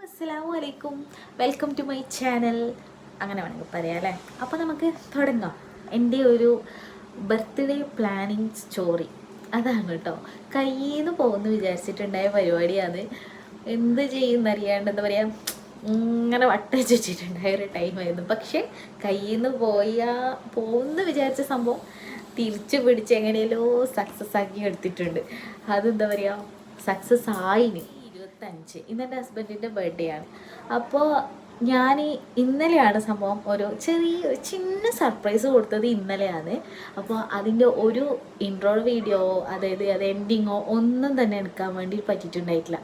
അസ്സലാമു അലൈക്കും, welcome to my channel. അങ്ങനെ വേണമെങ്കിൽ പറയാം അല്ലേ. അപ്പോൾ നമുക്ക് തുടങ്ങാം. എൻ്റെ ഒരു ബർത്ത്ഡേ പ്ലാനിങ് സ്റ്റോറി അതാണ് കേട്ടോ. കയ്യിൽ നിന്ന് പോകുമെന്ന് വിചാരിച്ചിട്ടുണ്ടായ പരിപാടിയാണ്. എന്ത് ചെയ്യുന്നറിയാണ്ട് എന്താ പറയുക, ഇങ്ങനെ വട്ടച്ച് വെച്ചിട്ടുണ്ടായ ഒരു ടൈമായിരുന്നു. പക്ഷേ കയ്യിൽ നിന്ന് പോകുമെന്ന് വിചാരിച്ച സംഭവം തിരിച്ചു പിടിച്ച് എങ്ങനെയല്ലോ സക്സസ് ആക്കി എടുത്തിട്ടുണ്ട്. അതെന്താ പറയുക, സക്സസ് ആയിന്. 25 ഇന്നെൻ്റെ ഹസ്ബൻഡിൻ്റെ ബർത്ത്ഡേ ആണ്. അപ്പോൾ ഞാൻ ഇന്നലെയാണ് സംഭവം ഒരു ചിന്ന സർപ്രൈസ് കൊടുത്തത് ഇന്നലെയാണ്. അപ്പോൾ അതിൻ്റെ ഒരു ഇൻട്രോ വീഡിയോ, അതായത് അത് എൻഡിങ്ങോ ഒന്നും തന്നെ എടുക്കാൻ വേണ്ടി പറ്റിയിട്ടുണ്ടായിട്ടില്ല.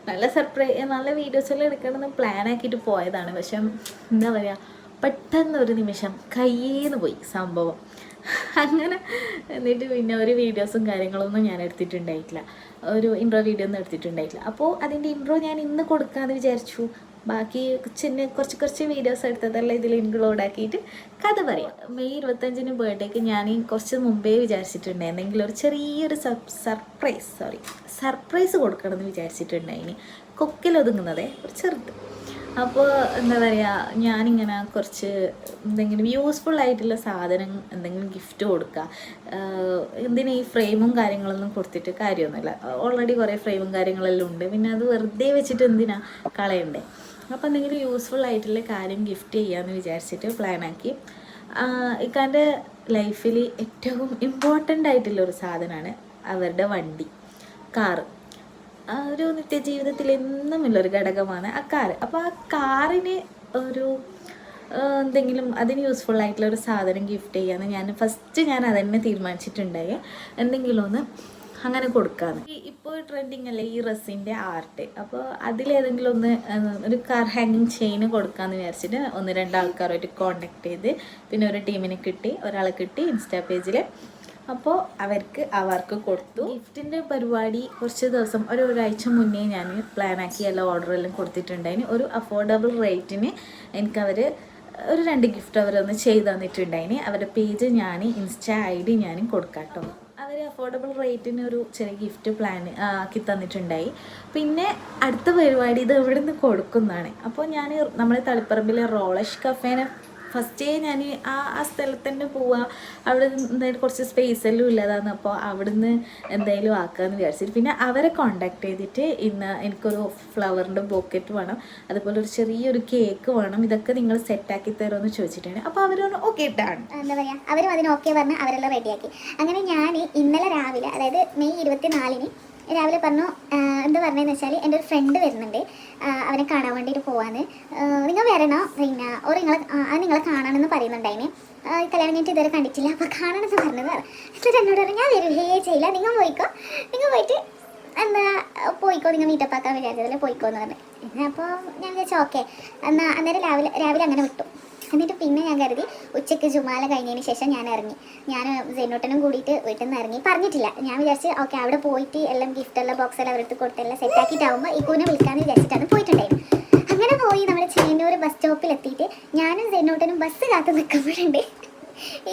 നല്ല വീഡിയോസെല്ലാം എടുക്കണമെന്ന് പ്ലാൻ ആക്കിയിട്ട് പോയതാണ്. പക്ഷെ എന്താ പറയുക, പെട്ടെന്നൊരു നിമിഷം കയ്യിൽ നിന്ന് പോയി സംഭവം. അങ്ങനെ എന്നിട്ട് പിന്നെ ഒരു വീഡിയോസും കാര്യങ്ങളൊന്നും ഞാൻ എടുത്തിട്ടുണ്ടായിട്ടില്ല, ഒരു ഇൻട്രോ വീഡിയോ ഒന്നും എടുത്തിട്ടുണ്ടായിട്ടില്ല. അപ്പോൾ അതിൻ്റെ ഇൻട്രോ ഞാൻ ഇന്ന് കൊടുക്കാമെന്ന് വിചാരിച്ചു. ബാക്കി കുറച്ച് വീഡിയോസ് എടുത്തതെല്ലാം ഇതിൽ ഇൻക്ലൂഡ് ആക്കിയിട്ട് കഥ പറയാം. മെയ് 25 ബർത്ത്ഡേക്ക് ഞാൻ കുറച്ച് മുമ്പേ വിചാരിച്ചിട്ടുണ്ടായിരുന്നെങ്കിൽ ഒരു ചെറിയൊരു സർപ്രൈസ് കൊടുക്കണമെന്ന് വിചാരിച്ചിട്ടുണ്ടായിന്. കൊക്കിലൊതുങ്ങുന്നതേ ഒരു ചെറുത്. അപ്പോൾ എന്താ പറയുക, ഞാനിങ്ങനെ കുറച്ച് എന്തെങ്കിലും യൂസ്ഫുൾ ആയിട്ടുള്ള സാധനം എന്തെങ്കിലും ഗിഫ്റ്റ് കൊടുക്കുക. എന്തിനാ ഈ ഫ്രെയിമും കാര്യങ്ങളൊന്നും കൊടുത്തിട്ട് കാര്യമൊന്നുമില്ല. ഓൾറെഡി കുറേ ഫ്രെയിമും കാര്യങ്ങളെല്ലാം ഉണ്ട്. പിന്നെ അത് വെറുതെ വെച്ചിട്ട് എന്തിനാ കളയണ്ടേ. അപ്പോൾ എന്തെങ്കിലും യൂസ്ഫുൾ ആയിട്ടുള്ള കാര്യം ഗിഫ്റ്റ് ചെയ്യാമെന്ന് വിചാരിച്ചിട്ട് പ്ലാനാക്കി. ഇക്കാൻ്റെ ലൈഫിൽ ഏറ്റവും ഇമ്പോർട്ടൻ്റ് ആയിട്ടുള്ളൊരു സാധനമാണ് അവരുടെ വണ്ടി, കാറ്. ഒരു നിത്യജീവിതത്തിൽ എന്നുമുള്ളൊരു ഘടകമാണ് ആ കാറ്. അപ്പോൾ ആ കാറിന് ഒരു എന്തെങ്കിലും അതിന് യൂസ്ഫുൾ ആയിട്ടുള്ള ഒരു സാധനം ഗിഫ്റ്റ് ചെയ്യാമെന്ന് ഞാൻ അതന്നെ തീരുമാനിച്ചിട്ടുണ്ടായി. എന്തെങ്കിലും ഒന്ന് അങ്ങനെ കൊടുക്കാമെന്ന്. ഇപ്പോൾ ട്രെൻഡിങ് അല്ലേ ഈ റെസിൻ്റെ ആർട്ട്. അപ്പോൾ അതിലേതെങ്കിലും ഒരു കാർ ഹാങ്ങിങ് ചെയിൻ കൊടുക്കാമെന്ന് വിചാരിച്ചിട്ട് 1-2 ആൾക്കാരുമായിട്ട് കോണ്ടാക്ട് ചെയ്ത് പിന്നെ ഒരു ടീമിനെ കിട്ടി, ഒരാളെ കിട്ടി ഇൻസ്റ്റാ പേജിൽ. അപ്പോൾ അവർക്ക് കൊടുത്തു. ഗിഫ്റ്റിൻ്റെ പരിപാടി കുറച്ച് ദിവസം ഒരാഴ്ച മുന്നേ ഞാൻ പ്ലാനാക്കി എല്ലാ ഓർഡറെല്ലാം കൊടുത്തിട്ടുണ്ടായിന്. ഒരു അഫോർഡബിൾ റേറ്റിന് എനിക്കവർ ഒരു 2 ഗിഫ്റ്റ് അവരൊന്ന് ചെയ്ത് തന്നിട്ടുണ്ടായിന്. അവരുടെ പേജ് ഞാൻ ഇൻസ്റ്റാ ID ഞാൻ കൊടുക്കാം കേട്ടോ. അവർ അഫോർഡബിൾ റേറ്റിന് ഒരു ചെറിയ ഗിഫ്റ്റ് പ്ലാൻ ആക്കി തന്നിട്ടുണ്ടായി. പിന്നെ അടുത്ത പരിപാടി ഇത് എവിടെ നിന്ന് കൊടുക്കുന്നതാണ്. അപ്പോൾ ഞാൻ നമ്മുടെ തളിപ്പറമ്പിലെ റോളഷ് കഫേനെ ഫസ്റ്റേ ഞാൻ ആ സ്ഥലത്ത് തന്നെ പോവുക. അവിടെ എന്തായാലും കുറച്ച് സ്പേസ് എല്ലാം ഇല്ലാതാണ്. അപ്പോൾ അവിടുന്ന് എന്തായാലും ആക്കാമെന്ന് വിചാരിച്ചിട്ട് പിന്നെ അവരെ കോണ്ടാക്ട് ചെയ്തിട്ട് ഇന്ന് എനിക്കൊരു ഫ്ലവറിൻ്റെ ബൊക്കറ്റ് വേണം, അതുപോലെ ഒരു ചെറിയൊരു കേക്ക് വേണം, ഇതൊക്കെ നിങ്ങൾ സെറ്റാക്കി തരുമെന്ന് ചോദിച്ചിട്ടാണ്. അപ്പോൾ അവരൊന്ന് ഓക്കെ ഇട്ടാണ്, എന്താ പറയുക, അവരും അതിന് ഓക്കെ പറഞ്ഞ് അവരെല്ലാം റെഡിയാക്കി. അങ്ങനെ ഞാൻ ഇന്നലെ രാവിലെ, അതായത് മെയ് 24 രാവിലെ പറഞ്ഞു. എന്താ പറഞ്ഞതെന്ന് വെച്ചാൽ എൻ്റെ ഒരു ഫ്രണ്ട് വരുന്നുണ്ട്, അവനെ കാണാൻ വേണ്ടിയിട്ട് പോവാന്ന്, നിങ്ങൾ വരണോ, പിന്നെ നിങ്ങളെ കാണണമെന്ന് പറയുന്നുണ്ടായിന്. കല്യാണം കഴിഞ്ഞിട്ട് ഇതുവരെ കണ്ടിട്ടില്ല, അപ്പോൾ കാണണമെന്ന് പറഞ്ഞത്. എന്നിട്ട് എന്നോട് പറഞ്ഞു ഞാൻ വരുകയേ ചെയ്യില്ല, നിങ്ങൾ പോയിട്ട് പോയിക്കോ, നിങ്ങൾ മീറ്റപ്പാക്കാൻ വിചാരിച്ചതല്ലേ പോയിക്കോന്ന് പറഞ്ഞു. അപ്പോൾ ഞാൻ വിചാരിച്ചു ഓക്കെ എന്നാൽ അന്നേരം രാവിലെ അങ്ങനെ വിട്ടു. എന്നിട്ട് പിന്നെ ഞാൻ കരുതി ഉച്ചയ്ക്ക് ജുമാല കഴിഞ്ഞതിന് ശേഷം ഞാൻ സെന്നൂട്ടനും കൂടിയിട്ട് വീട്ടിൽ നിന്ന് ഇറങ്ങി. പറഞ്ഞിട്ടില്ല, ഞാൻ വിചാരിച്ച് ഓക്കെ അവിടെ പോയിട്ട് എല്ലാം ഗിഫ്റ്റെല്ലാം ബോക്സെല്ലാം അവരെടുത്ത് കൊടുത്തെല്ലാം സെറ്റാക്കിയിട്ടാകുമ്പോൾ ഇക്കൂനെ വിളിക്കാമെന്ന് വിചാരിച്ചിട്ടാണ് പോയിട്ടുണ്ടായിരുന്നു. അങ്ങനെ പോയി നമ്മുടെ ചെന്നൂർ ബസ് സ്റ്റോപ്പിലെത്തിയിട്ട് ഞാനും സെന്നൂട്ടനും ബസ് കാത്ത് നിൽക്കുമ്പോഴുണ്ട്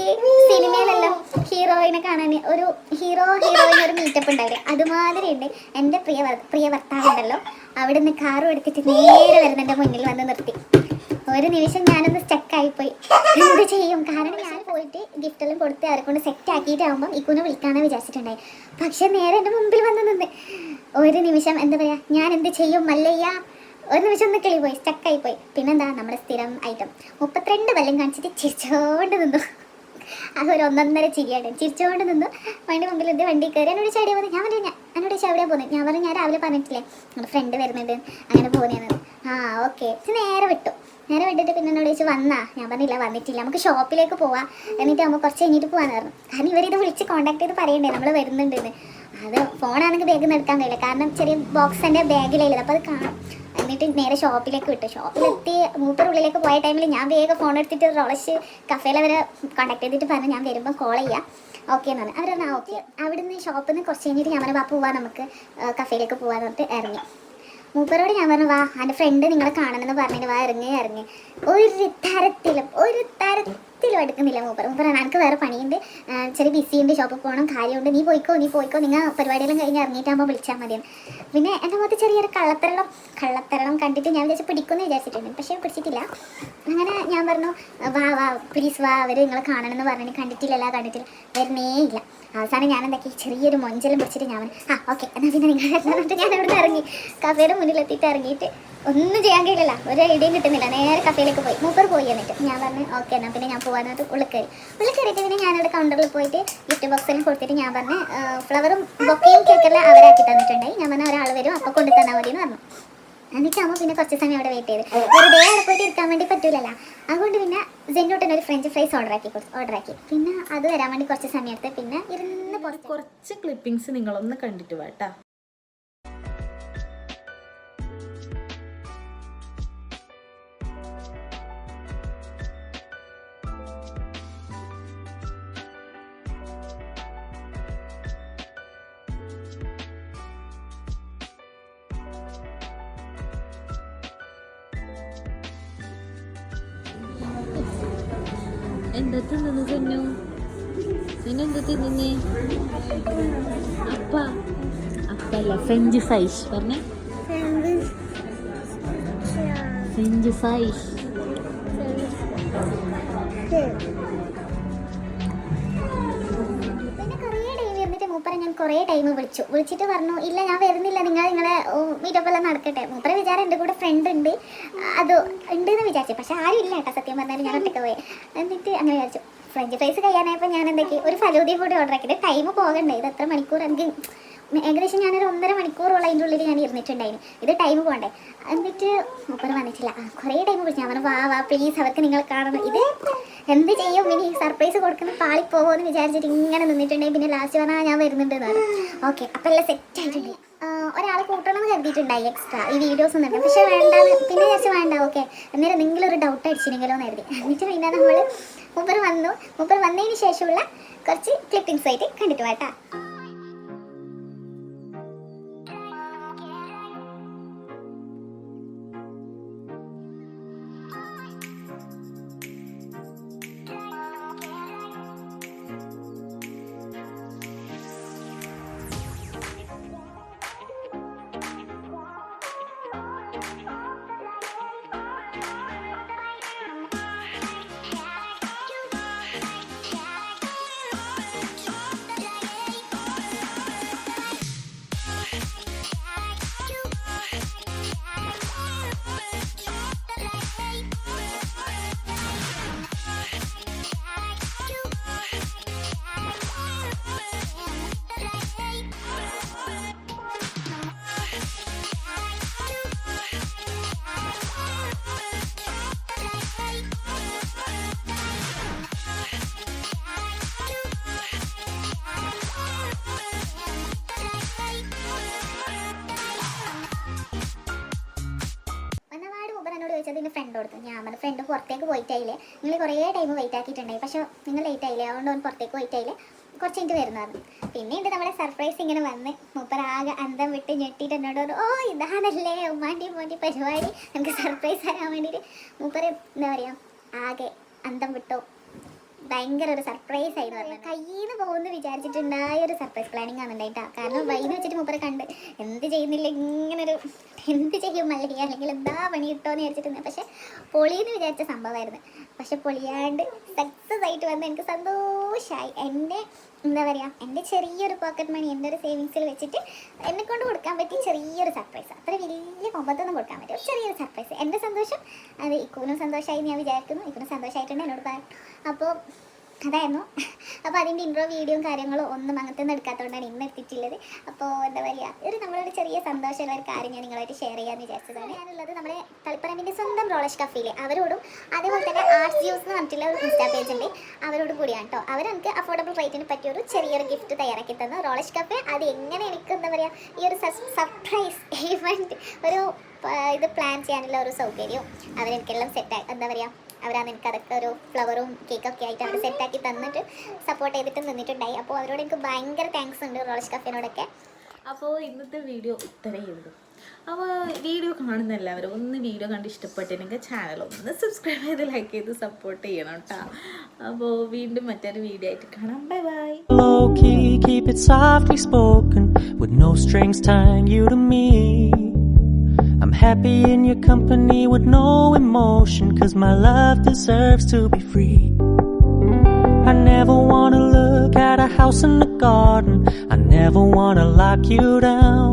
ഈ സിനിമയിലെല്ലാം ഹീറോയിനെ കാണാൻ ഒരു ഹീറോയിൻ ഒരു മീറ്റപ്പ് ഉണ്ടാവില്ലേ, അതുമാതിരി ഉണ്ട്. എൻ്റെ പ്രിയ ഭർത്താവുണ്ടല്ലോ, അവിടെ നിന്ന് കാറും എടുത്തിട്ട് നേരെ വരുന്നതിൻ്റെ മുന്നിൽ വന്ന് നിർത്തി. ഒരു നിമിഷം ഞാനൊന്ന് സ്റ്റക്കായിപ്പോയി, എന്ത് ചെയ്യും. കാരണം ഞാൻ പോയിട്ട് ഗിഫ്റ്റെല്ലാം കൊടുത്ത് അവരെ കൊണ്ട് സെറ്റാക്കിയിട്ടാകുമ്പം ഇക്കുനെ വിളിക്കാമെന്ന് വിചാരിച്ചിട്ടുണ്ടായി. പക്ഷെ നേരെ എൻ്റെ മുമ്പിൽ വന്ന് നിന്ന് ഒരു നിമിഷം എന്താ പറയുക, ഞാൻ എന്ത് ചെയ്യും മല്ലയ്യ, ഒരു നിമിഷം ഒന്ന് കിളിപോയി, സ്റ്റക്കായിപ്പോയി. പിന്നെന്താ നമ്മുടെ സ്ഥിരം ഐറ്റം 32 വല്ലം കാണിച്ചിട്ട് ചിരിച്ചോണ്ട് നിന്നു. അത് ഒരു 1.5 ചിരിയാണ്. ചിരിച്ചോണ്ട് നിന്നു. മുമ്പിൽ വണ്ടി കയറി എന്നോട് ചാടിയാൽ പോകുന്നത്. ഞാൻ പറഞ്ഞു എന്നോട് എവിടെയാണ് പോകുന്നത്. ഞാൻ പറഞ്ഞു ഞാൻ രാവിലെ പറഞ്ഞിട്ടില്ലേ നമ്മുടെ ഫ്രണ്ട് വരുന്നുണ്ട് അങ്ങനെ പോകുന്നതെന്ന്. ഓക്കെ നേരെ വിട്ടിട്ട് പിന്നെ എന്നോട് ചോദിച്ചു വന്നാ. ഞാൻ പറഞ്ഞില്ല വന്നിട്ടില്ല, നമുക്ക് ഷോപ്പിലേക്ക് പോവാം, എന്നിട്ട് നമുക്ക് കുറച്ച് കഴിഞ്ഞിട്ട് പോകാമെന്ന് പറഞ്ഞു. കാരണം ഇവരിത് വിളിച്ച് കോൺടാക്ട് ചെയ്ത് പറയണ്ടേ നമ്മൾ വരുന്നുണ്ടെന്ന്. അത് ഫോണാണെങ്കിൽ ബാഗിൽ നിന്ന് എടുക്കാൻ കഴിയില്ല, കാരണം ചെറിയ ബോക്സ് എൻ്റെ ബാഗിലായില്ല, അപ്പോൾ അത് കാണാം. എന്നിട്ട് നേരെ ഷോപ്പിലേക്ക് വിട്ടു. ഷോപ്പിലെത്തി മൂപ്പറുള്ളിലേക്ക് പോയ ടൈമിൽ ഞാൻ വേഗം ഫോൺ എടുത്തിട്ട് റോളഷ് കഫേയിൽ അവരെ കോൺടാക്ട് ചെയ്തിട്ട് പറഞ്ഞു ഞാൻ വരുമ്പോൾ കോൾ ചെയ്യാം ഓക്കെ എന്ന് പറഞ്ഞു. അവരൊന്ന് ഓക്കെ. അവിടുന്ന് ഷോപ്പിൽ നിന്ന് കുറച്ച് കഴിഞ്ഞിട്ട് ഞാൻ പറഞ്ഞു വാ പോവാം നമുക്ക് കഫേയിലേക്ക് പോകാമെന്ന് പറഞ്ഞിട്ട് ഇറങ്ങി. മൂപ്പരോട് ഞാൻ പറഞ്ഞു വാ എൻ്റെ ഫ്രണ്ട് നിങ്ങളെ കാണണമെന്ന് പറഞ്ഞിട്ട് വാ ഇറങ്ങി. ഒരു തരത്തിലും ഒരിക്കലും എടുക്കുന്നില്ല മൂപ്പറാണ് എനിക്ക് വേറെ പണിയുണ്ട്, ചെറിയ ബിസി ഉണ്ട്, ഷോപ്പിൽ പോകണം, കാര്യമുണ്ട്, നീ പോയിക്കോ നിങ്ങൾ പരിപാടിയെല്ലാം കഴിഞ്ഞ് ഇറങ്ങിയിട്ടാകുമ്പോൾ വിളിച്ചാൽ മതിയെന്ന്. പിന്നെ എൻ്റെ മുഖത്ത് ചെറിയൊരു കള്ളത്തരണം കണ്ടിട്ട് ഞാൻ വിചാരിച്ച് പിടിക്കുമെന്ന് വിചാരിച്ചിട്ടുണ്ട്, പക്ഷേ പിടിച്ചിട്ടില്ല. അങ്ങനെ ഞാൻ പറഞ്ഞു വാ പ്ലീസ് വാ, അവർ നിങ്ങളെ കാണണമെന്ന് പറഞ്ഞിട്ട് കണ്ടിട്ടില്ല വരുന്നേ ഇല്ല. അവസാനം ഞാൻ എന്താക്കി ചെറിയൊരു മൊഞ്ചലും പിടിച്ചിട്ട് ഞാൻ ഓക്കെ എന്നാൽ പിന്നെ നിങ്ങൾ പറഞ്ഞിട്ട് ഞാൻ അവിടെ നിന്ന് ഇറങ്ങി. കഫേയുടെ മുന്നിലെത്തിയിട്ട് ഇറങ്ങിയിട്ട് ഒന്നും ചെയ്യാൻ കഴിയില്ല, ഒരു ഐഡിയയും കിട്ടുന്നില്ല. നേരെ കഫേയിലേക്ക് പോയി, മൂപ്പർ പോയി. എന്നിട്ട് ഞാൻ പറഞ്ഞു ഓക്കെ എന്നാൽ പിന്നെ ഞാൻ പോകാനായിട്ട് ഉള്ളിൽ കയറിയിട്ട് പിന്നെ ഞാനവിടെ കൗണ്ടറിൽ പോയിട്ട് ഗിഫ്റ്റ് ബോക്സിൽ കൊടുത്തിട്ട് ഞാൻ പറഞ്ഞു ഫ്ലവറും ബൊക്കയും കേക്കെല്ലാം അവരാക്കി തന്നിട്ടുണ്ടായി. ഞാൻ പറഞ്ഞ ഒരാൾ വരും അപ്പോൾ കൊണ്ടു തന്നാൽ മതി എന്ന് പറഞ്ഞു. എന്നിട്ടാകുമ്പോൾ പിന്നെ കുറച്ച് സമയം അവിടെ വെയിറ്റ് ചെയ്ത് വെറുതെ അവിടെ പോയിട്ട് ഇരിക്കാൻ വേണ്ടി പറ്റൂലല്ലോ. അതുകൊണ്ട് പിന്നെ ജെന്നോട്ടൻ ഒരു ഫ്രഞ്ച് ഫ്രൈസ് ഓർഡറാക്കി. പിന്നെ അത് വരാൻ വേണ്ടി കുറച്ച് സമയത്ത് പിന്നെ ഇരുന്ന് കുറച്ച് ക്ലിപ്പിങ്സ് നിങ്ങളൊന്ന് കണ്ടിട്ട് വാട്ടാ. എന്താ തിന്നു കുഞ്ഞു? എന്താ തിന്നേ? അപ്പല്ല ഫ്രഞ്ച് ഫ്രൈസ് പറഞ്ഞേ. ഫ്രഞ്ച് ഫ്രൈസ് മൂപ്പറെ ഞാൻ കുറേ ടൈം വിളിച്ചിട്ട് പറഞ്ഞു ഇല്ല ഞാൻ വരുന്നില്ല, നിങ്ങളെ മീറ്റപ്പെല്ലാം നടക്കട്ടെ. മൂപ്പറെ വിചാരം എൻ്റെ കൂടെ ഫ്രണ്ട് ഉണ്ട്, അത് ഉണ്ടെന്ന് വിചാരിച്ചു. പക്ഷെ ആരും ഇല്ല കേട്ടോ, സത്യം പറഞ്ഞാൽ ഞാൻ ഒറ്റയ്ക്ക് പോയി. എന്നിട്ട് അങ്ങനെ വിചാരിച്ചു ഫ്രഞ്ച് ഫ്രൈസ് കഴിയാനായപ്പോൾ ഞാൻ എന്തൊക്കെ ഒരു ഫലൂദയും കൂടി ഓർഡർ ആക്കിയിട്ട് ടൈം പോകണ്ടേ, ഇത് എത്ര മണിക്കൂർ എനിക്ക് ഏകദേശം ഞാനൊരു 1.5 മണിക്കൂറോളം അതിൻ്റെ ഉള്ളിൽ ഞാൻ ഇരുന്നിട്ടുണ്ടായിരുന്നു. ഇത് ടൈം പോകണ്ടേ. എന്നിട്ട് മൂപ്പർ വന്നിട്ടില്ല, കുറേ ടൈം വിളിച്ചു. ഞാൻ പറഞ്ഞു വാ പ്ലീസ് അവർക്ക് നിങ്ങളെ കാണണം. ഇത് എന്ത് ചെയ്യും ഇനി സർപ്രൈസ് കൊടുക്കുന്ന പാളിപ്പോകുമോ എന്ന് വിചാരിച്ചിട്ട് ഇങ്ങനെ നിന്നിട്ടുണ്ടെങ്കിൽ പിന്നെ ലാസ്റ്റ് പറഞ്ഞാൽ ഞാൻ വരുന്നുണ്ടെന്ന് പറഞ്ഞു. ഓക്കെ അപ്പം എല്ലാം സെറ്റ് ആയിട്ടുണ്ട്. ഒരാൾ കൂട്ടണം എന്ന് കരുതിയിട്ടുണ്ടായി എക്സ്ട്രാ ഈ വീഡിയോസ് ഒന്നും. പക്ഷേ വേണ്ട, പിന്നെ വിചാരിച്ചു വേണ്ട ഓക്കെ അന്നേരം എന്തെങ്കിലും ഒരു ഡൗട്ട് അടിച്ചില്ലെങ്കിലോ എന്ന് കരുതി. എന്നിട്ട് പിന്നെ നമ്മൾ മൂപ്പർ വന്നതിന് ശേഷമുള്ള കുറച്ച് ക്ലിപ്പിങ്സ് ആയിട്ട് കണ്ടിട്ട് വാട്ടാ. ചോദിച്ചത് എൻ്റെ ഫ്രണ്ട് കൊടുത്തു. ഞാൻ പറഞ്ഞ ഫ്രണ്ട് പുറത്തേക്ക് പോയിട്ടായില്ലേ, നിങ്ങൾ കുറേ ടൈം വെയിറ്റ് ആക്കിയിട്ടുണ്ടായി, പക്ഷേ നിങ്ങൾ ലേറ്റ് ആയില്ലേ, അതുകൊണ്ട് അവൻ പുറത്തേക്ക് പോയിട്ടായില്ലേ, കുറച്ച് കഴിഞ്ഞിട്ട് വരുന്നതാണ്. പിന്നീട് നമ്മുടെ സർപ്രൈസ് ഇങ്ങനെ വന്ന് മൂപ്പരാകെ അന്തം വിട്ട് ഞെട്ടിയിട്ട് എന്നോട് പറഞ്ഞു ഓ ഇതാണല്ലേ ഉമ്മാൻ്റെ പരിപാടി, എനിക്ക് സർപ്രൈസ് തരാൻ വേണ്ടിയിട്ട്. മൂപ്പര് എന്താ പറയുക ആകെ അന്തം വിട്ടു. ഭയങ്കര ഒരു സർപ്രൈസ് ആയിരുന്നു പറഞ്ഞത്. കയ്യിൽ നിന്ന് പോകുമെന്ന് വിചാരിച്ചിട്ടുണ്ടായ ഒരു സർപ്രൈസ് പ്ലാനിങ് ആണ് ഉണ്ടായിട്ടാ. കാരണം വൈകി വെച്ചിട്ട് മൂപ്പരെ കണ്ട് എന്ത് ചെയ്യുന്നില്ല, ഇങ്ങനൊരു എന്ത് ചെയ്യും അല്ലെങ്കിൽ എന്താ പണി കിട്ടുമെന്ന് വിചാരിച്ചിട്ടുണ്ട്. പക്ഷെ പൊളിയെന്ന് വിചാരിച്ച സംഭവമായിരുന്നു. പക്ഷെ പൊളിയാണ്ട് സക്സസ് ആയിട്ട് വന്ന് എനിക്ക് സന്തോഷമായി. എൻ്റെ എന്താ പറയുക എൻ്റെ ചെറിയൊരു പോക്കറ്റ് മണി എൻ്റെ ഒരു സേവിങ്സിൽ വെച്ചിട്ട് എന്നെക്കൊണ്ട് കൊടുക്കാൻ പറ്റി ചെറിയൊരു സർപ്രൈസ്. അത്ര വലിയ കൊമ്പത്തൊന്നും കൊടുക്കാൻ പറ്റും, ഒരു ചെറിയൊരു സർപ്രൈസ്. എൻ്റെ സന്തോഷം അത് ഇക്കുവിനും സന്തോഷമായി ഞാൻ വിചാരിക്കുന്നു. ഇക്കുവിനും സന്തോഷമായിട്ടുണ്ട് എന്നോട് പറയാം. അപ്പോൾ അതായിരുന്നു. അപ്പോൾ അതിൻ്റെ ഇൻട്രോ വീഡിയോയും കാര്യങ്ങളും ഒന്നും അങ്ങനത്തെ ഒന്നും എടുക്കാത്തതുകൊണ്ടാണ് ഇന്ന് എത്തിയിട്ടുള്ളത്. അപ്പോൾ എന്താ പറയുക നമ്മളൊരു ചെറിയ സന്തോഷമുള്ള ഒരു കാര്യം ഞാൻ നിങ്ങളായിട്ട് ഷെയർ ചെയ്യാമെന്ന് വിചാരിച്ചതാണ്. ഞാനുള്ളത് നമ്മുടെ തളിപ്പറമ്പിൻ്റെ സ്വന്തം റോളഷ് കഫേയിൽ അവരോടും അതേപോലെ തന്നെ ആർട്സ് ജ്യൂസ് എന്ന് പറഞ്ഞിട്ടുള്ള ഒരു ഇൻസ്റ്റാ പേജ് ഉണ്ട്, അവരോട് കൂടിയാണ് കേട്ടോ. അവർ എനിക്ക് അഫോർഡബിൾ റേറ്റിന് പറ്റിയൊരു ചെറിയൊരു ഗിഫ്റ്റ് തയ്യാറാക്കി തന്നു. റോളഷ് കഫേ അത് എങ്ങനെ എനിക്ക് എന്താ പറയുക ഈ ഒരു സർപ്രൈസ് ഈവൻറ്റ് ഒരു ഇത് പ്ലാൻ ചെയ്യാനുള്ള ഒരു സൗകര്യവും അവരെനിക്കെല്ലാം സെറ്റായി എന്താ പറയുക അവരാണ് എനിക്ക് അതൊക്കെ ഒരു ഫ്ലവറും കേക്കൊക്കെ ആയിട്ട് അവർ സെറ്റാക്കി തന്നിട്ട് സപ്പോർട്ട് ചെയ്തിട്ട് നിന്നിട്ടുണ്ടായി. അപ്പോൾ അവരോട് എനിക്ക് ഭയങ്കര താങ്ക്സ് ഉണ്ട് റോളഷ് കഫേനോടൊക്കെ. അപ്പോൾ ഇന്നത്തെ വീഡിയോ ഇത്രയേ ഉള്ളൂ. അപ്പോൾ വീഡിയോ കാണുന്ന എല്ലാവരും ഒന്ന് വീഡിയോ കണ്ട് ഇഷ്ടപ്പെട്ടിട്ടുണ്ടെങ്കിൽ ചാനൽ ഒന്ന് സബ്സ്ക്രൈബ് ചെയ്ത് ലൈക്ക് ചെയ്ത് സപ്പോർട്ട് ചെയ്യണം കേട്ടോ. അപ്പോൾ വീണ്ടും മറ്റൊരു വീഡിയോ ആയിട്ട് കാണാം. Bye bye. Low key, keep it softly spoken, with no strings tying you to me. I'm happy in your company with no emotion, 'cause my love deserves to be free. I never wanna look at a house in the garden, I never wanna lock you down.